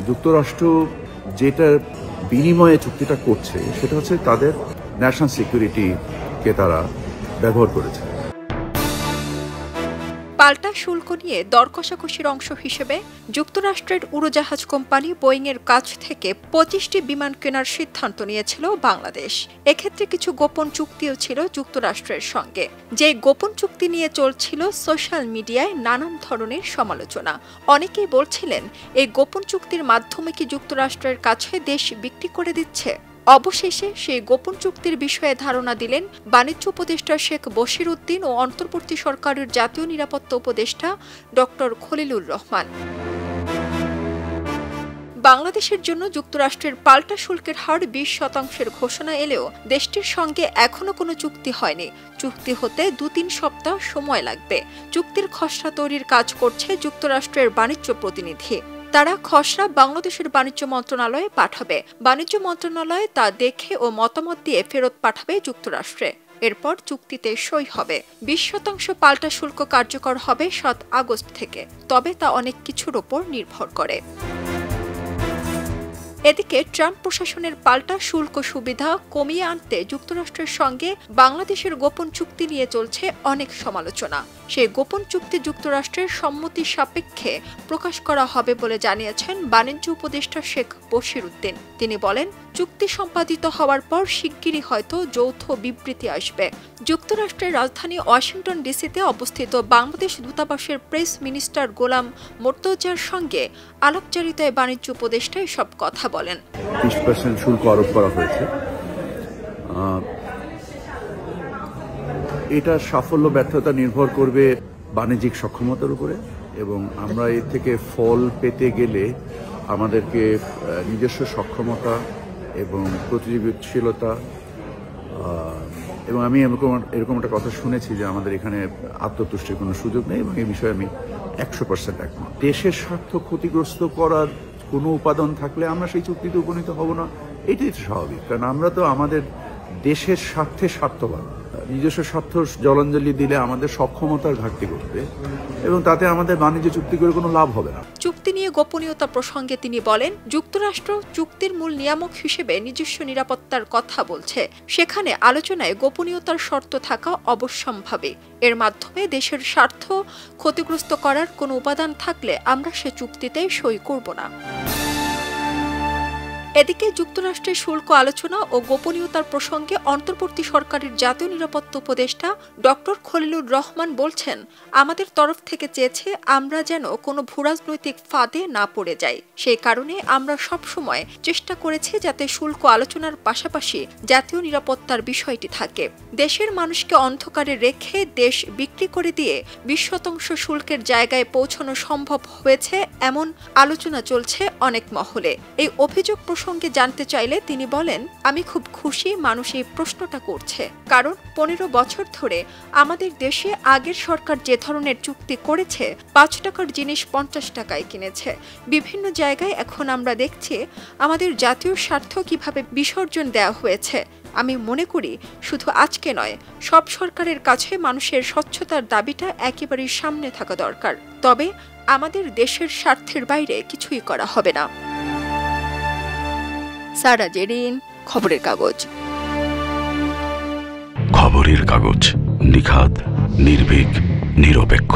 যুক্তরাষ্ট্র যেটার বিনিময়ে চুক্তিটা করছে সেটা হচ্ছে তাদের ন্যাশনাল সিকিউরিটিকে তারা ব্যবহার করেছে। পাল্টা শুল্ক নিয়ে দর কষাকষির অংশ হিসেবে যুক্তরাষ্ট্রের উড়োজাহাজ কোম্পানি বোয়িংয়ের কাছ থেকে 25টি বিমান কেনার সিদ্ধান্ত নিয়েছিল বাংলাদেশ। এক্ষেত্রে কিছু গোপন চুক্তিও ছিল যুক্তরাষ্ট্রের সঙ্গে, যে গোপন চুক্তি নিয়ে চলছিল সোশ্যাল মিডিয়ায় নানান ধরনের সমালোচনা। অনেকেই বলছিলেন এই গোপন চুক্তির মাধ্যমে কি যুক্তরাষ্ট্রের কাছে দেশ বিক্রি করে দিচ্ছে। অবশেষে সেই গোপন চুক্তির বিষয়ে ধারণা দিলেন বাণিজ্য উপদেষ্টা শেখ বশির উদ্দিন ও অন্তর্বর্তী সরকারের জাতীয় নিরাপত্তা উপদেষ্টা ডক্টর খলিলুর রহমান। বাংলাদেশের জন্য যুক্তরাষ্ট্রের পাল্টা শুল্কের হার 20% ঘোষণা এলেও দেশটির সঙ্গে এখনো কোনো চুক্তি হয়নি। চুক্তি হতে 2-3 সপ্তাহ সময় লাগবে। চুক্তির খসড়া তৈরির কাজ করছে যুক্তরাষ্ট্রের বাণিজ্য প্রতিনিধি। তারা খসড়া বাংলাদেশের বাণিজ্য মন্ত্রণালয়ে পাঠাবে। বাণিজ্য মন্ত্রণালয় তা দেখে ও মতামত দিয়ে ফেরত পাঠাবে যুক্তরাষ্ট্রে। এরপর চুক্তিতে সই হবে। 20% পাল্টা শুল্ক কার্যকর হবে 7 আগস্ট থেকে। তবে তা অনেক কিছুর ওপর নির্ভর করে। এদিকে ট্রাম্প প্রশাসনের পাল্টা শুল্ক সুবিধা কমিয়ে আনতে যুক্তরাষ্ট্রের সঙ্গে বাংলাদেশের গোপন চুক্তি নিয়ে চলছে অনেক সমালোচনা। সেই গোপন চুক্তি যুক্তরাষ্ট্রের সম্মতি সাপেক্ষে প্রকাশ করা হবে বলে জানিয়েছেন বাণিজ্য উপদেষ্টা শেখ বশির উদ্দিন। তিনি বলেন, চুক্তি সম্পাদিত হওয়ার পর শিগগিরই হয়তো যৌথ বিবৃতি আসবে। যুক্তরাষ্ট্রের রাজধানী ওয়াশিংটন ডিসিতে অবস্থিত বাংলাদেশ দূতাবাসের প্রেস মিনিস্টার গোলাম মোর্তজার সঙ্গে আলাপচারিতায় বাণিজ্য উপদেষ্টা এসব কথা বলেন। 20% শুল্ক আরোপ করা হয়েছে। এটা সাফল্য ব্যর্থতা নির্ভর করবে বাণিজ্যিক সক্ষমতার উপরে, এবং আমরা এর থেকে ফল পেতে গেলে আমাদেরকে নিজস্ব সক্ষমতা এবং প্রতিযোগিতাশীলতা, এবং আমি এরকম একটা কথা শুনেছি যে আমাদের এখানে আত্মতুষ্টির কোনো সুযোগ নেই, এবং এই বিষয়ে আমি 100% একমত। দেশের স্বার্থ ক্ষতিগ্রস্ত করার কোনো উপাদান থাকলে আমরা সেই চুক্তিতে উপনীত হব না, এটাই তো স্বাভাবিক। কারণ আমরা তো আমাদের দেশের স্বার্থে স্বার্থবান। নিজস্ব স্বার্থ জলাঞ্জলি দিলে আমাদের সক্ষমতার ঘাটতি ঘটবে, এবং তাতে আমাদের বাণিজ্য চুক্তি করে কোনো লাভ হবে না। চুক্তি নিয়ে গোপনীয়তা প্রসঙ্গে তিনি বলেন, যুক্তরাষ্ট্র চুক্তির মূল নিয়ামক হিসেবে নিজস্ব নিরাপত্তার কথা বলছে। সেখানে আলোচনায় গোপনীয়তার শর্ত থাকা অবশ্যম্ভাবী। এর মাধ্যমে দেশের স্বার্থ ক্ষতিগ্রস্ত করার কোনো উপাদান থাকলে আমরা সে চুক্তিতে সই করব না। এদিকে যুক্তরাষ্ট্রের শুল্ক আলোচনা ও গোপনীয়তার প্রসঙ্গে অন্তর্বর্তী সরকারের জাতীয় নিরাপত্তা উপদেষ্টা ডক্টর খলিলুর রহমান বলছেন, আমাদের তরফ থেকে চেয়েছে আমরা যেন কোনো ভূরাজনৈতিক ফাঁদে না পড়ে যাই। সেই কারণে আমরা সব সময় চেষ্টা করেছি যাতে শুল্ক আলোচনার পাশাপাশি জাতীয় নিরাপত্তার বিষয়টি থাকে। দেশের মানুষকে অন্ধকারে রেখে দেশ বিক্রি করে দিয়ে 20% শুল্কের জায়গায় পৌঁছানো সম্ভব হয়েছে এমন আলোচনা চলছে অনেক মহলে। এই অভিযোগ সঙ্গে জানতে চাইলে তিনি বলেন, আমি খুব খুশি মানুষ এই প্রশ্নটা করছে, কারণ 15 বছর ধরে আমাদের দেশে আগের সরকার যে ধরনের চুক্তি করেছে 5 টাকার জিনিস 50 টাকায় কিনেছে। বিভিন্ন জায়গায় এখন আমরা দেখছি আমাদের জাতীয় স্বার্থ কিভাবে বিসর্জন দেওয়া হয়েছে। আমি মনে করি শুধু আজকে নয়, সব সরকারের কাছে মানুষের স্বচ্ছতার দাবিটা একেবারেই সামনে থাকা দরকার। তবে আমাদের দেশের স্বার্থের বাইরে কিছুই করা হবে না। সারা জেরিন, খবরের কাগজ। খবরের কাগজ, নিখাত, নির্ভীক, নিরপেক্ষ।